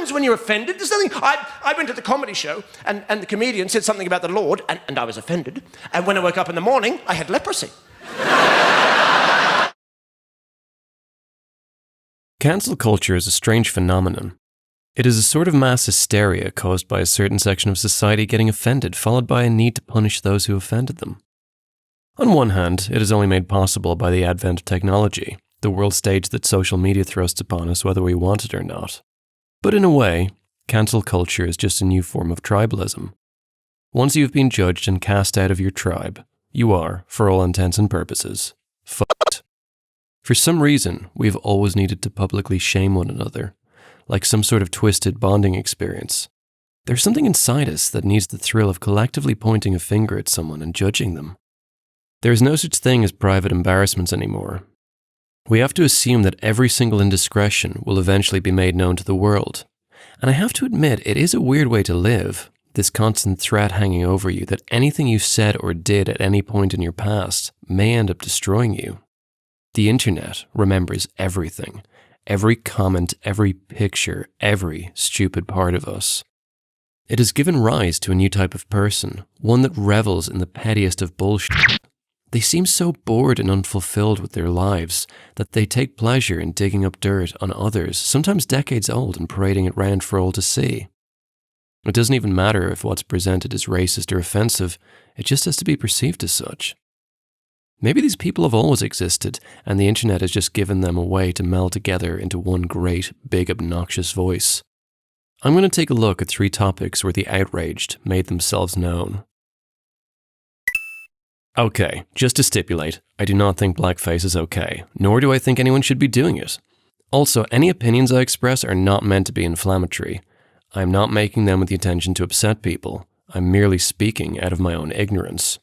happens when you're offended. There's nothing. I went to the comedy show, and the comedian said something about the Lord, and I was offended. And when I woke up in the morning, I had leprosy. Cancel culture is a strange phenomenon. It is a sort of mass hysteria caused by a certain section of society getting offended, followed by a need to punish those who offended them. On one hand, it is only made possible by the advent of technology, the world stage that social media thrusts upon us whether we want it or not. But in a way, cancel culture is just a new form of tribalism. Once you've been judged and cast out of your tribe, you are, for all intents and purposes, fucked. For some reason, we've always needed to publicly shame one another, like some sort of twisted bonding experience. There's something inside us that needs the thrill of collectively pointing a finger at someone and judging them. There is no such thing as private embarrassments anymore. We have to assume that every single indiscretion will eventually be made known to the world. And I have to admit, it is a weird way to live, this constant threat hanging over you that anything you said or did at any point in your past may end up destroying you. The internet remembers everything. Every comment, every picture, every stupid part of us. It has given rise to a new type of person, one that revels in the pettiest of bullshit. They seem so bored and unfulfilled with their lives that they take pleasure in digging up dirt on others, sometimes decades old, and parading it round for all to see. It doesn't even matter if what's presented is racist or offensive, it just has to be perceived as such. Maybe these people have always existed, and the internet has just given them a way to meld together into one great, big, obnoxious voice. I'm going to take a look at 3 topics where the outraged made themselves known. Okay, just to stipulate, I do not think blackface is okay, nor do I think anyone should be doing it. Also, any opinions I express are not meant to be inflammatory. I am not making them with the intention to upset people. I'm merely speaking out of my own ignorance.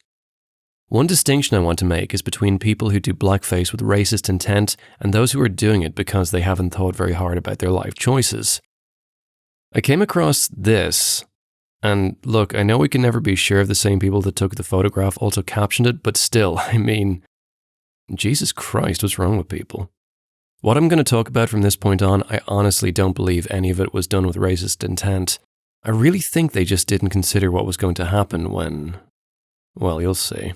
One distinction I want to make is between people who do blackface with racist intent and those who are doing it because they haven't thought very hard about their life choices. I came across this, and look, I know we can never be sure if the same people that took the photograph also captioned it, but still, I mean, Jesus Christ, what's wrong with people? What I'm going to talk about from this point on, I honestly don't believe any of it was done with racist intent. I really think they just didn't consider what was going to happen when, well, you'll see.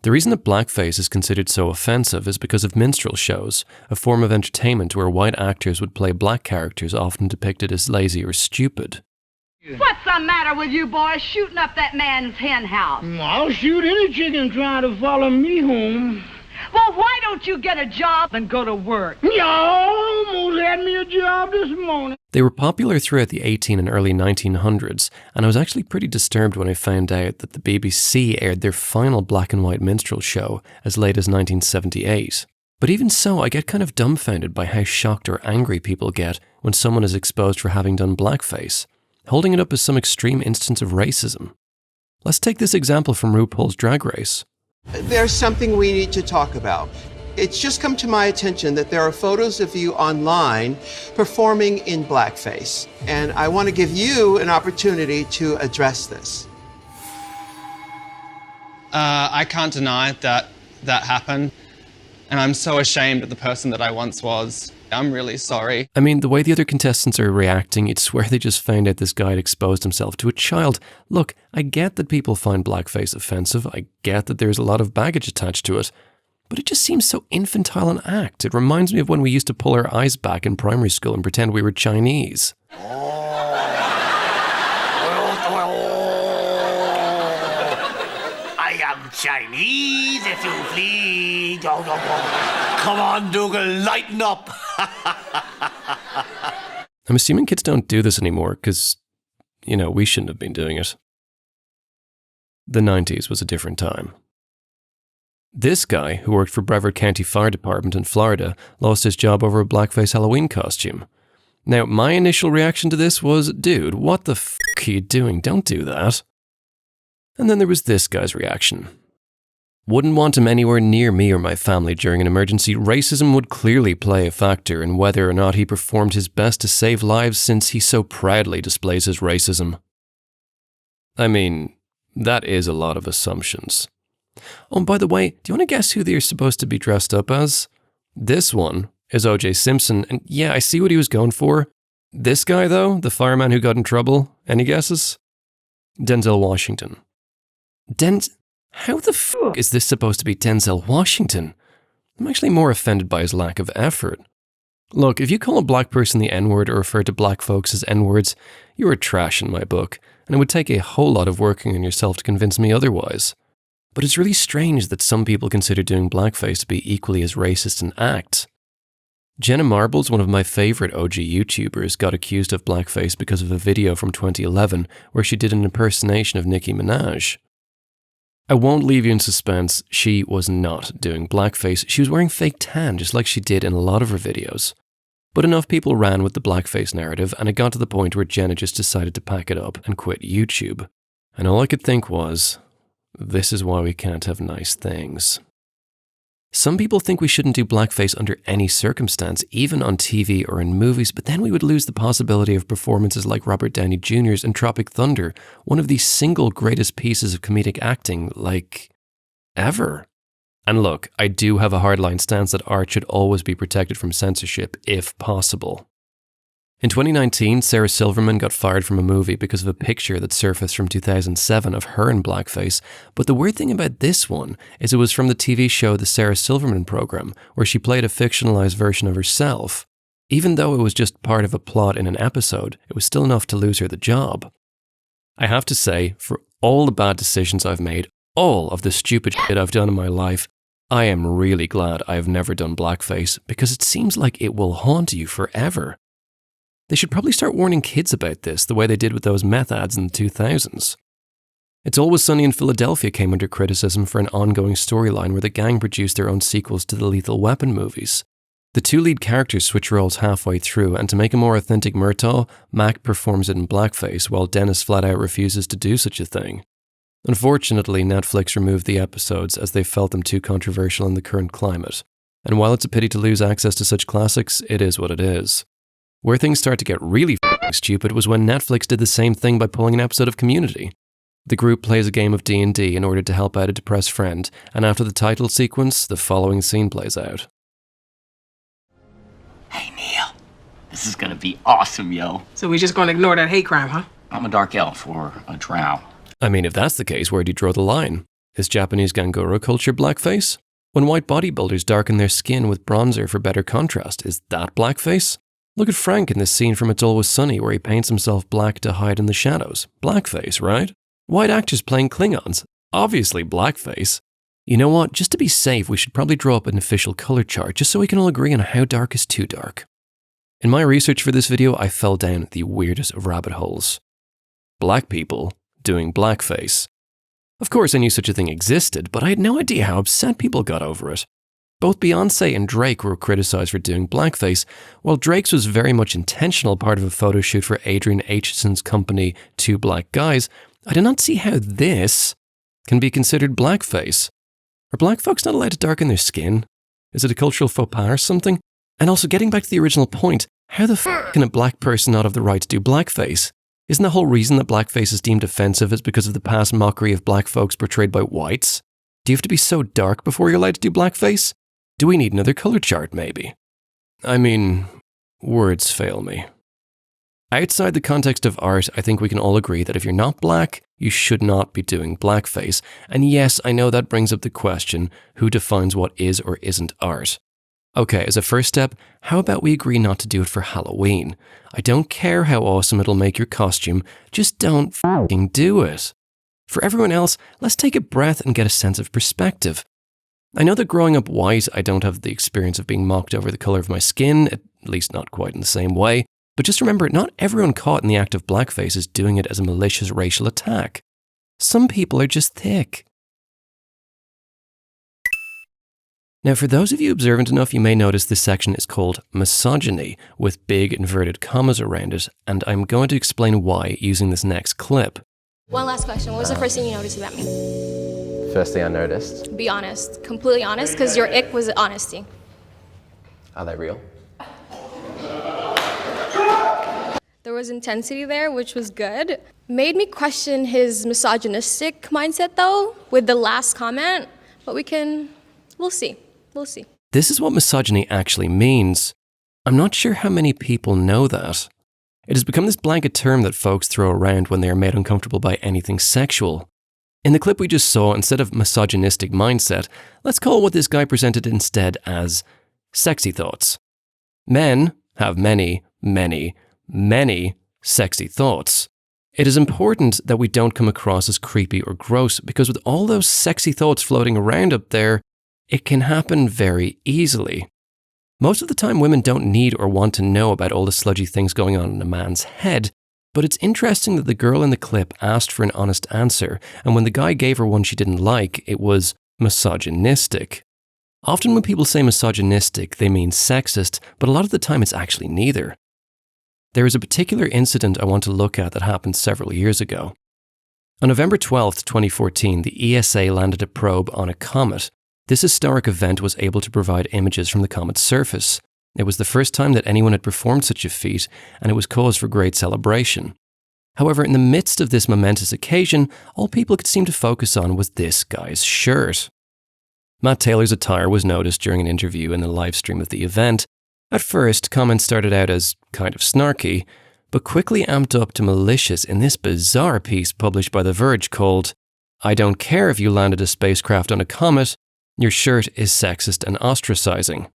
The reason that blackface is considered so offensive is because of minstrel shows, a form of entertainment where white actors would play black characters often depicted as lazy or stupid. What's the matter with you boys shooting up that man's hen house? I'll shoot any chicken trying to follow me home. Well, why don't you get a job and go to work? You almost had me a job this morning. They were popular throughout the 18 and early 1900s, and I was actually pretty disturbed when I found out that the BBC aired their final black and white minstrel show as late as 1978. But even so, I get kind of dumbfounded by how shocked or angry people get when someone is exposed for having done blackface, holding it up as some extreme instance of racism. Let's take this example from RuPaul's Drag Race. There's something we need to talk about. It's just come to my attention that there are photos of you online performing in blackface, and I want to give you an opportunity to address this. I can't deny that happened, and I'm so ashamed of the person that I once was. I'm really sorry. I mean, the way the other contestants are reacting, you'd swear they just found out this guy had exposed himself to a child. Look, I get that people find blackface offensive. I get that there's a lot of baggage attached to it. But it just seems so infantile an act. It reminds me of when we used to pull our eyes back in primary school and pretend we were Chinese. I am Chinese, if you please. Come on, Dougal, lighten up. I'm assuming kids don't do this anymore because, we shouldn't have been doing it. The 90s was a different time. This guy, who worked for Brevard County Fire Department in Florida, lost his job over a blackface Halloween costume. Now, my initial reaction to this was, dude, what the f*** are you doing? Don't do that. And then there was this guy's reaction. Wouldn't want him anywhere near me or my family during an emergency. Racism would clearly play a factor in whether or not he performed his best to save lives since he so proudly displays his racism. I mean, that is a lot of assumptions. Oh, and by the way, do you want to guess who they're supposed to be dressed up as? This one is O.J. Simpson, and yeah, I see what he was going for. This guy, though, the fireman who got in trouble, any guesses? Denzel Washington. How the fuck is this supposed to be Denzel Washington? I'm actually more offended by his lack of effort. Look, if you call a black person the N-word or refer to black folks as N-words, you are trash in my book, and it would take a whole lot of working on yourself to convince me otherwise. But it's really strange that some people consider doing blackface to be equally as racist an act. Jenna Marbles, one of my favourite OG YouTubers, got accused of blackface because of a video from 2011 where she did an impersonation of Nicki Minaj. I won't leave you in suspense, she was not doing blackface, she was wearing fake tan just like she did in a lot of her videos. But enough people ran with the blackface narrative and it got to the point where Jenna just decided to pack it up and quit YouTube. And all I could think was, this is why we can't have nice things. Some people think we shouldn't do blackface under any circumstance, even on TV or in movies, but then we would lose the possibility of performances like Robert Downey Jr.'s in Tropic Thunder, one of the single greatest pieces of comedic acting, ever. And look, I do have a hardline stance that art should always be protected from censorship, if possible. In 2019, Sarah Silverman got fired from a movie because of a picture that surfaced from 2007 of her in blackface, but the weird thing about this one is it was from the TV show The Sarah Silverman Program, where she played a fictionalized version of herself. Even though it was just part of a plot in an episode, it was still enough to lose her the job. I have to say, for all the bad decisions I've made, all of the stupid shit I've done in my life, I am really glad I have never done blackface because it seems like it will haunt you forever. They should probably start warning kids about this the way they did with those meth ads in the 2000s. It's Always Sunny in Philadelphia came under criticism for an ongoing storyline where the gang produced their own sequels to the Lethal Weapon movies. The two lead characters switch roles halfway through, and to make a more authentic Murtaugh, Mac performs it in blackface while Dennis flat out refuses to do such a thing. Unfortunately, Netflix removed the episodes as they felt them too controversial in the current climate. And while it's a pity to lose access to such classics, it is what it is. Where things start to get really stupid was when Netflix did the same thing by pulling an episode of Community. The group plays a game of D&D in order to help out a depressed friend, and after the title sequence, the following scene plays out. Hey, Neil. This is gonna be awesome, yo. So we just gonna ignore that hate crime, huh? I'm a dark elf or a drow. I mean, if that's the case, where do you draw the line? Is Japanese Ganguro culture blackface? When white bodybuilders darken their skin with bronzer for better contrast, is that blackface? Look at Frank in this scene from It's Always Sunny where he paints himself black to hide in the shadows. Blackface, right? White actors playing Klingons. Obviously blackface. You know what? Just to be safe, we should probably draw up an official color chart just so we can all agree on how dark is too dark. In my research for this video, I fell down the weirdest of rabbit holes. Black people doing blackface. Of course, I knew such a thing existed, but I had no idea how upset people got over it. Both Beyoncé and Drake were criticized for doing blackface, while Drake's was very much intentional part of a photo shoot for Adrian Acheson's company, Two Black Guys. I do not see how this can be considered blackface. Are black folks not allowed to darken their skin? Is it a cultural faux pas or something? And also, getting back to the original point, how the f*** can a black person not have the right to do blackface? Isn't the whole reason that blackface is deemed offensive is because of the past mockery of black folks portrayed by whites? Do you have to be so dark before you're allowed to do blackface? Do we need another color chart, maybe? I mean, words fail me. Outside the context of art, I think we can all agree that if you're not black, you should not be doing blackface. And yes, I know that brings up the question, who defines what is or isn't art? Okay, as a first step, how about we agree not to do it for Halloween? I don't care how awesome it'll make your costume, just don't f***ing do it. For everyone else, let's take a breath and get a sense of perspective. I know that growing up white, I don't have the experience of being mocked over the color of my skin, at least not quite in the same way, but just remember, not everyone caught in the act of blackface is doing it as a malicious racial attack. Some people are just thick. Now, for those of you observant enough, you may notice this section is called misogyny, with big inverted commas around it, and I'm going to explain why using this next clip. One last question. What was the first thing you noticed about me? First thing I noticed. Be honest. Completely honest, because your ick was honesty. Are they real? There was intensity there, which was good. Made me question his misogynistic mindset, though, with the last comment. But we'll see. We'll see. This is what misogyny actually means. I'm not sure how many people know that. It has become this blanket term that folks throw around when they are made uncomfortable by anything sexual. In the clip we just saw, instead of misogynistic mindset, let's call what this guy presented instead as sexy thoughts. Men have many, many, many sexy thoughts. It is important that we don't come across as creepy or gross, because with all those sexy thoughts floating around up there, it can happen very easily. Most of the time, women don't need or want to know about all the sludgy things going on in a man's head, but it's interesting that the girl in the clip asked for an honest answer, and when the guy gave her one she didn't like, it was misogynistic. Often when people say misogynistic, they mean sexist, but a lot of the time it's actually neither. There is a particular incident I want to look at that happened several years ago. On November 12th, 2014, the ESA landed a probe on a comet. This historic event was able to provide images from the comet's surface. It was the first time that anyone had performed such a feat, and it was cause for great celebration. However, in the midst of this momentous occasion, all people could seem to focus on was this guy's shirt. Matt Taylor's attire was noticed during an interview in the live stream of the event. At first, comments started out as kind of snarky, but quickly amped up to malicious in this bizarre piece published by The Verge called, "I don't care if you landed a spacecraft on a comet, your shirt is sexist and ostracizing."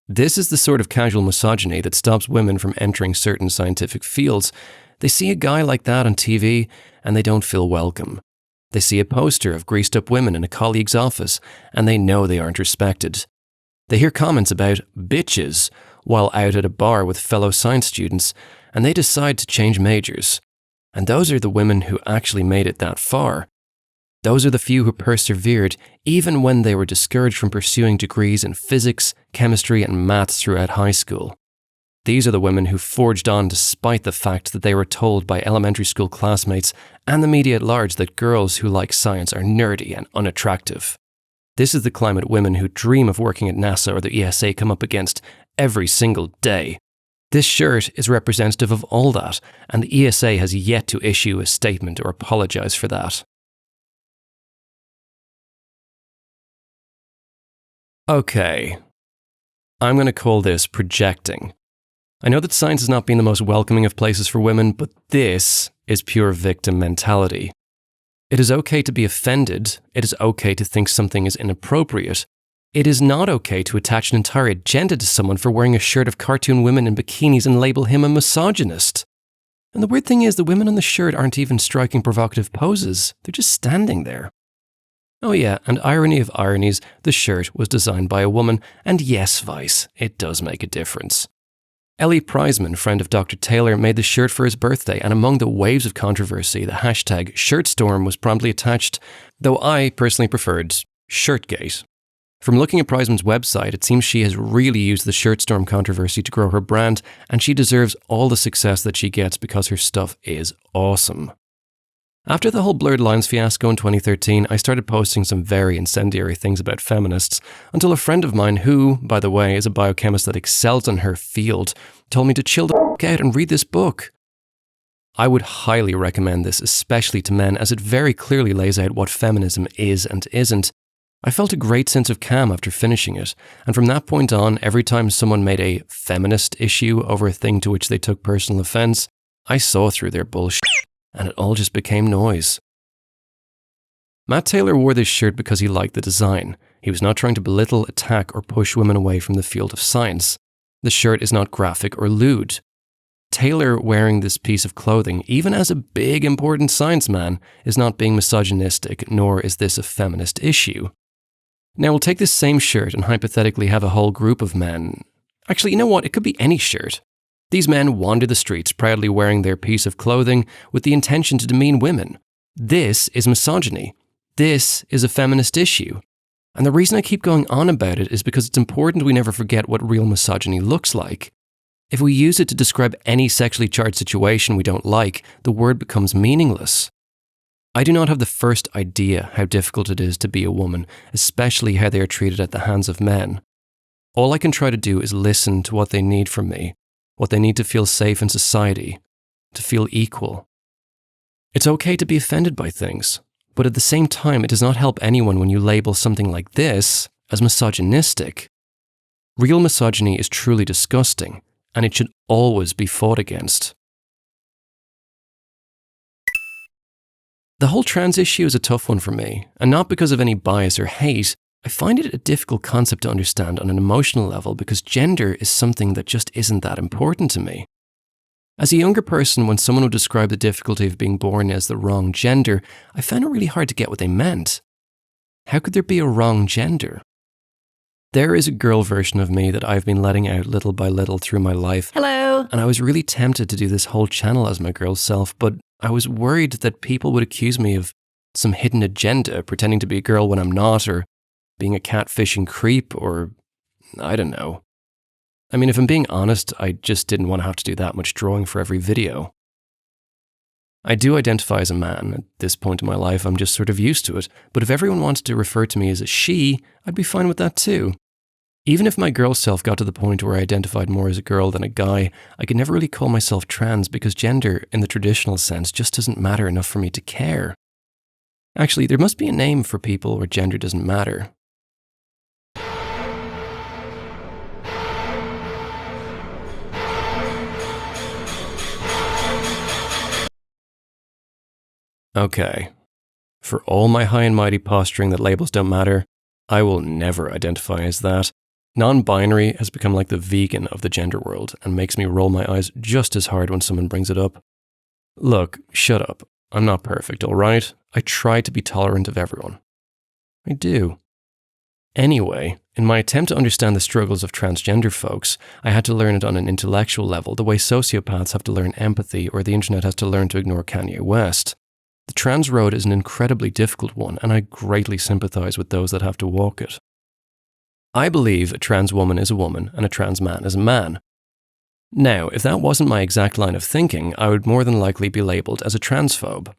This is the sort of casual misogyny that stops women from entering certain scientific fields. They see a guy like that on TV and they don't feel welcome. They see a poster of greased up women in a colleague's office and they know they aren't respected. They hear comments about bitches while out at a bar with fellow science students and they decide to change majors. And those are the women who actually made it that far. Those are the few who persevered even when they were discouraged from pursuing degrees in physics, chemistry, and maths throughout high school. These are the women who forged on despite the fact that they were told by elementary school classmates and the media at large that girls who like science are nerdy and unattractive. This is the climate women who dream of working at NASA or the ESA come up against every single day. This shirt is representative of all that, and the ESA has yet to issue a statement or apologize for that. Okay, I'm going to call this projecting. I know that science has not been the most welcoming of places for women, but this is pure victim mentality. It is okay to be offended. It is okay to think something is inappropriate. It is not okay to attach an entire agenda to someone for wearing a shirt of cartoon women in bikinis and label him a misogynist. And the weird thing is, the women on the shirt aren't even striking provocative poses. They're just standing there. Oh yeah, and irony of ironies, the shirt was designed by a woman, and yes, Vice, it does make a difference. Ellie Prizeman, friend of Dr. Taylor, made the shirt for his birthday, and among the waves of controversy, the hashtag ShirtStorm was promptly attached, though I personally preferred Shirtgate. From looking at Prizeman's website, it seems she has really used the ShirtStorm controversy to grow her brand, and she deserves all the success that she gets because her stuff is awesome. After the whole blurred lines fiasco in 2013, I started posting some very incendiary things about feminists, until a friend of mine who, by the way, is a biochemist that excels in her field, told me to chill the f*** out and read this book. I would highly recommend this, especially to men, as it very clearly lays out what feminism is and isn't. I felt a great sense of calm after finishing it, and from that point on, every time someone made a feminist issue over a thing to which they took personal offense, I saw through their bullshit. And it all just became noise. Matt Taylor wore this shirt because he liked the design. He was not trying to belittle, attack, or push women away from the field of science. The shirt is not graphic or lewd. Taylor wearing this piece of clothing, even as a big important science man, is not being misogynistic, nor is this a feminist issue. Now we'll take this same shirt and hypothetically have a whole group of men. Actually, you know what? It could be any shirt. These men wander the streets proudly wearing their piece of clothing with the intention to demean women. This is misogyny. This is a feminist issue. And the reason I keep going on about it is because it's important we never forget what real misogyny looks like. If we use it to describe any sexually charged situation we don't like, the word becomes meaningless. I do not have the first idea how difficult it is to be a woman, especially how they are treated at the hands of men. All I can try to do is listen to what they need from me. What they need to feel safe in society, to feel equal. It's okay to be offended by things, but at the same time, it does not help anyone when you label something like this as misogynistic. Real misogyny is truly disgusting, and it should always be fought against. The whole trans issue is a tough one for me, and not because of any bias or hate. I find it a difficult concept to understand on an emotional level because gender is something that just isn't that important to me. As a younger person, when someone would describe the difficulty of being born as the wrong gender, I found it really hard to get what they meant. How could there be a wrong gender? There is a girl version of me that I've been letting out little by little through my life. Hello. And I was really tempted to do this whole channel as my girl self, but I was worried that people would accuse me of some hidden agenda, pretending to be a girl when I'm not, or being a catfishing creep, or I don't know. I mean, if I'm being honest, I just didn't want to have to do that much drawing for every video. I do identify as a man. At this point in my life, I'm just sort of used to it. But if everyone wanted to refer to me as a she, I'd be fine with that too. Even if my girl self got to the point where I identified more as a girl than a guy, I could never really call myself trans because gender, in the traditional sense, just doesn't matter enough for me to care. Actually, there must be a name for people where gender doesn't matter. Okay, for all my high and mighty posturing that labels don't matter, I will never identify as that. Non-binary has become like the vegan of the gender world and makes me roll my eyes just as hard when someone brings it up. Look, shut up. I'm not perfect, alright? I try to be tolerant of everyone. I do. Anyway, in my attempt to understand the struggles of transgender folks, I had to learn it on an intellectual level, the way sociopaths have to learn empathy or the internet has to learn to ignore Kanye West. The trans road is an incredibly difficult one, and I greatly sympathize with those that have to walk it. I believe a trans woman is a woman and a trans man is a man. Now, if that wasn't my exact line of thinking, I would more than likely be labelled as a transphobe.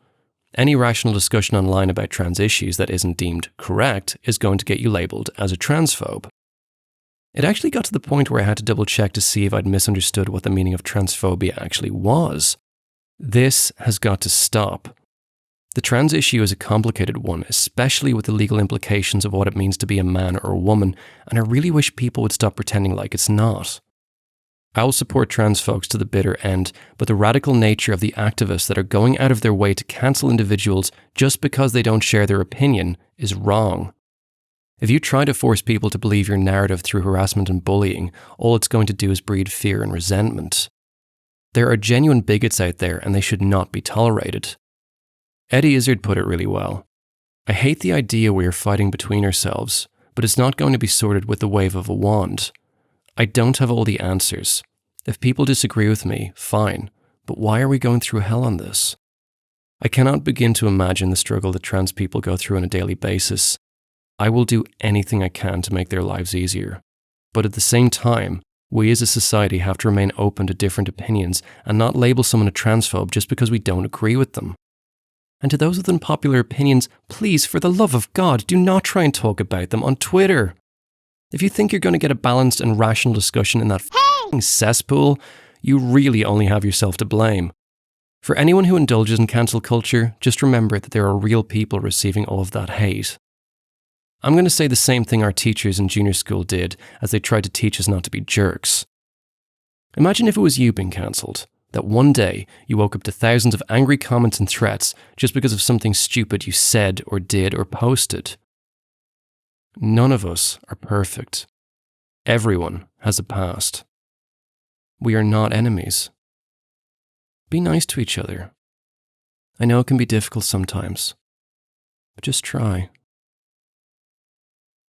Any rational discussion online about trans issues that isn't deemed correct is going to get you labelled as a transphobe. It actually got to the point where I had to double check to see if I'd misunderstood what the meaning of transphobia actually was. This has got to stop. The trans issue is a complicated one, especially with the legal implications of what it means to be a man or a woman, and I really wish people would stop pretending like it's not. I will support trans folks to the bitter end, but the radical nature of the activists that are going out of their way to cancel individuals just because they don't share their opinion is wrong. If you try to force people to believe your narrative through harassment and bullying, all it's going to do is breed fear and resentment. There are genuine bigots out there and they should not be tolerated. Eddie Izzard put it really well. I hate the idea we are fighting between ourselves, but it's not going to be sorted with the wave of a wand. I don't have all the answers. If people disagree with me, fine, but why are we going through hell on this? I cannot begin to imagine the struggle that trans people go through on a daily basis. I will do anything I can to make their lives easier. But at the same time, we as a society have to remain open to different opinions and not label someone a transphobe just because we don't agree with them. And to those with unpopular opinions, please, for the love of God, do not try and talk about them on Twitter. If you think you're going to get a balanced and rational discussion in that f***ing cesspool, you really only have yourself to blame. For anyone who indulges in cancel culture, just remember that there are real people receiving all of that hate. I'm going to say the same thing our teachers in junior school did as they tried to teach us not to be jerks. Imagine if it was you being cancelled. That one day you woke up to thousands of angry comments and threats just because of something stupid you said or did or posted. None of us are perfect. Everyone has a past. We are not enemies. Be nice to each other. I know it can be difficult sometimes, but just try.